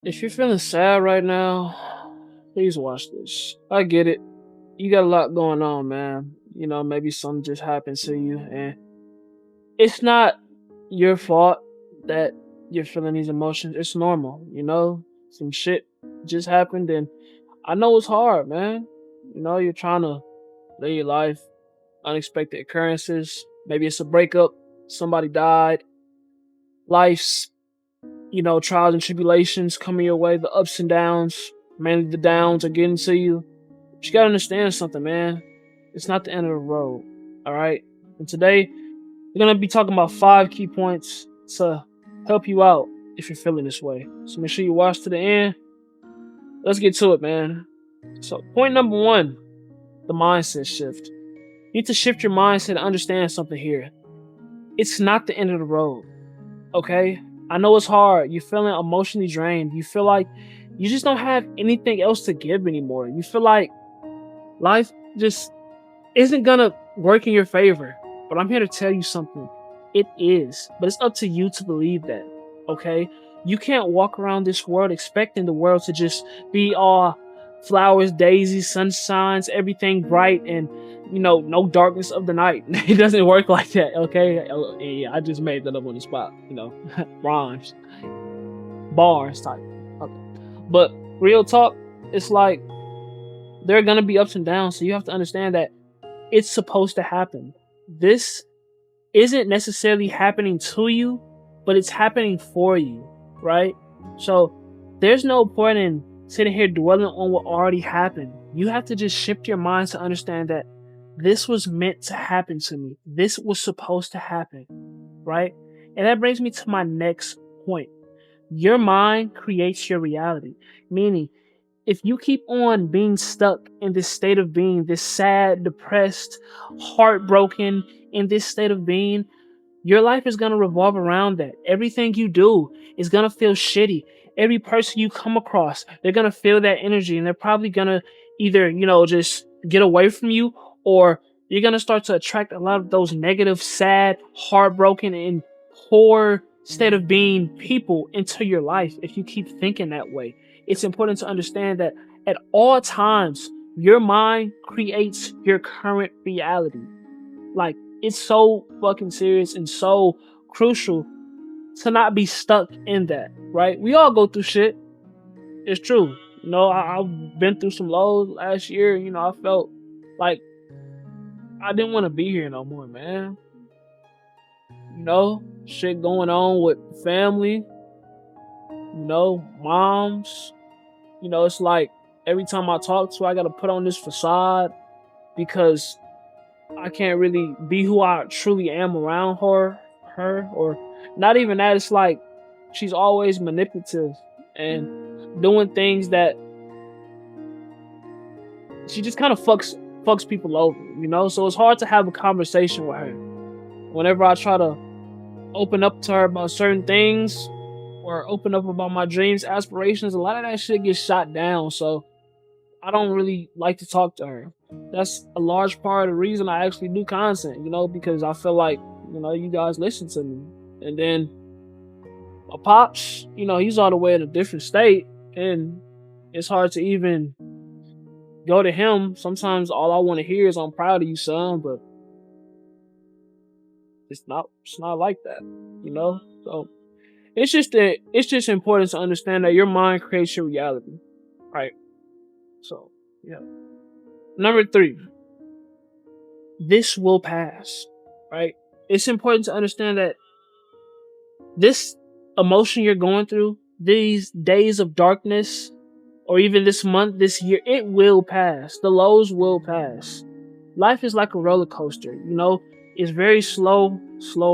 If you're feeling sad right now, please watch this. I get it. You got a lot going on, man. Maybe something just happened to you, and it's not your fault that you're feeling these emotions. It's normal, Some shit just happened, and I know it's hard, man. You're trying to live your life, unexpected occurrences. Maybe it's a breakup, somebody died, life's trials and tribulations coming your way, the ups and downs, mainly the downs are getting to you. But you gotta understand something, man. It's not the end of the road. All right. And today we're gonna be talking about 5 key points to help you out if you're feeling this way. So make sure you watch to the end. Let's get to it, man. So point number 1, the mindset shift. You need to shift your mindset and understand something here. It's not the end of the road. Okay? I know it's hard. You're feeling emotionally drained. You feel like you just don't have anything else to give anymore. You feel like life just isn't gonna work in your favor. But I'm here to tell you something. It is. But it's up to you to believe that. Okay? You can't walk around this world expecting the world to just be all flowers, daisies, sunshines, everything bright, and no darkness of the night. It doesn't work like that, okay? Yeah, I just made that up on the spot, rhymes, bars type. Okay. But real talk, it's like there are gonna be ups and downs, so you have to understand that it's supposed to happen. This isn't necessarily happening to you, but it's happening for you, right? So there's no point in sitting here dwelling on what already happened. You have to just shift your mind to understand that this was meant to happen to me. This was supposed to happen, right? And that brings me to my next point. Your mind creates your reality. Meaning, if you keep on being stuck in this state of being, this sad, depressed, heartbroken, in this state of being, your life is going to revolve around that. Everything you do is going to feel shitty. Every person you come across, they're going to feel that energy, and they're probably going to either, just get away from you, or you're going to start to attract a lot of those negative, sad, heartbroken, and poor state of being people into your life if you keep thinking that way. It's important to understand that at all times, your mind creates your current reality. Like, it's so fucking serious and so crucial to not be stuck in that, right? We all go through shit. It's true. I've been through some lows last year. I felt like I didn't want to be here no more, man. Shit going on with family, moms. It's like every time I talk to her, I got to put on this facade because I can't really be who I truly am around her, or not even that. It's like she's always manipulative and doing things that she just kind of fucks people over, So it's hard to have a conversation with her. Whenever I try to open up to her about certain things or open up about my dreams, aspirations, a lot of that shit gets shot down. So I don't really like to talk to her. That's a large part of the reason I actually do content, because I feel like, you guys listen to me. And then my pops, he's all the way in a different state, and it's hard to even go to him. Sometimes all I want to hear is, "I'm proud of you, son," but it's not like that, So it's just important to understand that your mind creates your reality, right? So, yeah. Number 3, this will pass, right? It's important to understand that this emotion you're going through, these days of darkness, or even this month, this year, it will pass. The lows will pass. Life is like a roller coaster, It's very slow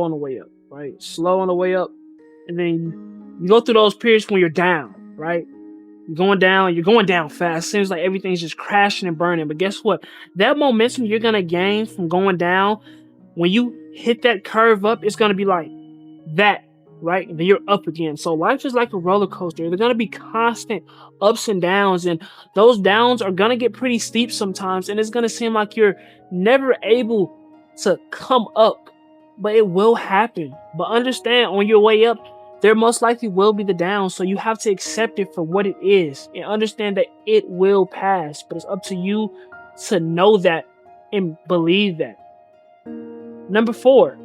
on the way up, right? Slow on the way up. And then you go through those periods when you're down, right? You're going down fast. Seems like everything's just crashing and burning. But guess what? That momentum you're going to gain from going down, when you hit that curve up, it's going to be like that, right? And then you're up again. So life is like a roller coaster. There's going to be constant ups and downs. And those downs are going to get pretty steep sometimes. And it's going to seem like you're never able to come up. But it will happen. But understand, on your way up, there most likely will be the down. So you have to accept it for what it is and understand that it will pass. But it's up to you to know that and believe that. Number 4,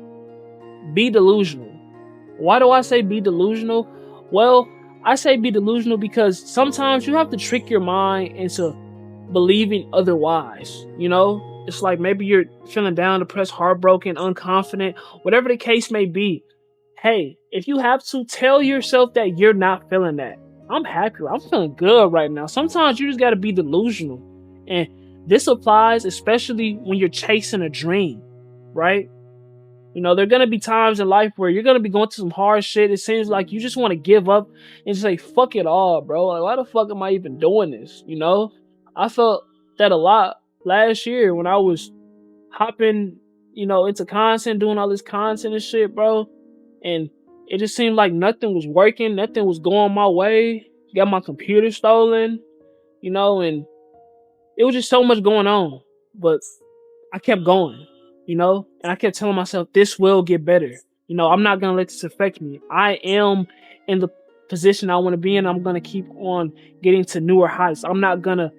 be delusional. Why do I say be delusional? Well, I say be delusional because sometimes you have to trick your mind into believing otherwise. It's like maybe you're feeling down, depressed, heartbroken, unconfident, whatever the case may be. Hey, if you have to, tell yourself that you're not feeling that. I'm happy. I'm feeling good right now. Sometimes you just got to be delusional. And this applies especially when you're chasing a dream, right? There are going to be times in life where you're going to be going through some hard shit. It seems like you just want to give up and say, fuck it all, bro. Like, why the fuck am I even doing this? I felt that a lot last year when I was hopping, into content, doing all this content and shit, bro. And it just seemed like nothing was working. Nothing was going my way. Got my computer stolen, and it was just so much going on. But I kept going, and I kept telling myself, this will get better. I'm not going to let this affect me. I am in the position I want to be in. I'm going to keep on getting to newer heights. I'm not going to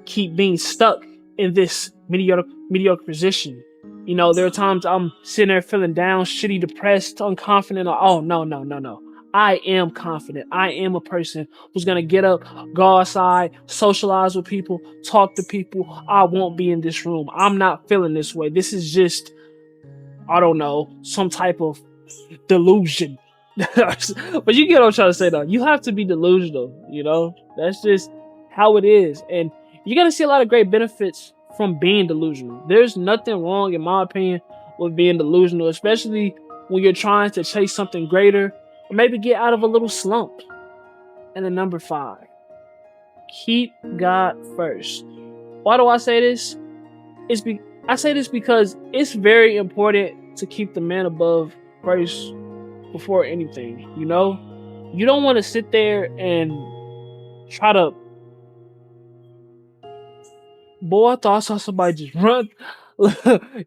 keep being stuck in this mediocre position. There are times I'm sitting there feeling down, shitty, depressed, unconfident. Oh, no. I am confident. I am a person who's going to get up, go outside, socialize with people, talk to people. I won't be in this room. I'm not feeling this way. This is just, I don't know, some type of delusion. But you get what I'm trying to say, though. You have to be delusional, That's just how it is. And you're going to see a lot of great benefits from being delusional. There's nothing wrong, in my opinion, with being delusional, especially when you're trying to chase something greater or maybe get out of a little slump. And then number 5, keep God first. Why do I say this? I say this because it's very important to keep the man above first before anything, You don't want to sit there and try to... Boy, I thought I saw somebody just run.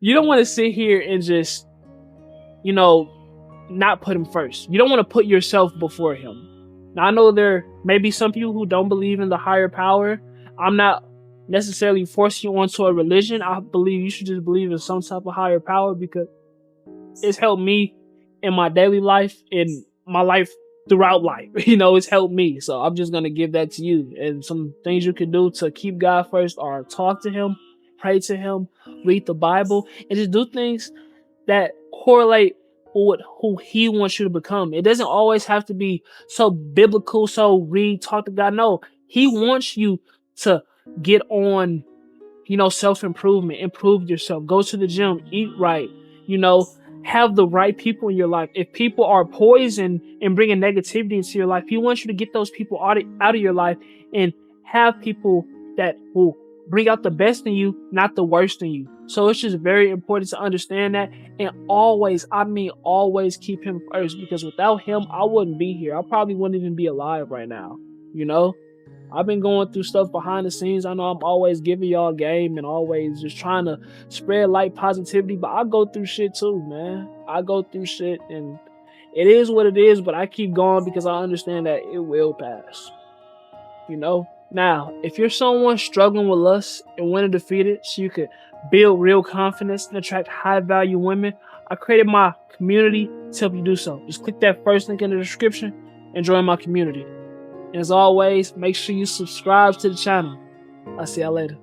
You don't want to sit here and just, not put him first. You don't want to put yourself before him. Now, I know there may be some people who don't believe in the higher power. I'm not necessarily forcing you onto a religion. I believe you should just believe in some type of higher power because it's helped me in my daily life, in my life throughout life. It's helped me. So I'm just going to give that to you. And some things you can do to keep God first are talk to him, pray to him, read the Bible, and just do things that correlate with who he wants you to become. It doesn't always have to be so biblical, so read, talk to God. No, he wants you to get on, self-improvement, improve yourself, go to the gym, eat right, have the right people in your life. If people are poison and bringing negativity into your life, he wants you to get those people out of your life and have people that will bring out the best in you, not the worst in you. So it's just very important to understand that, and always keep him first, because without him, I wouldn't be here. I probably wouldn't even be alive right now. I've been going through stuff behind the scenes. I know I'm always giving y'all game and always just trying to spread light positivity, but I go through shit too, man. I go through shit, and it is what it is, but I keep going because I understand that it will pass. Now, if you're someone struggling with lust and want to defeat it so you could build real confidence and attract high-value women, I created my community to help you do so. Just click that first link in the description and join my community. And as always, make sure you subscribe to the channel. I'll see y'all later.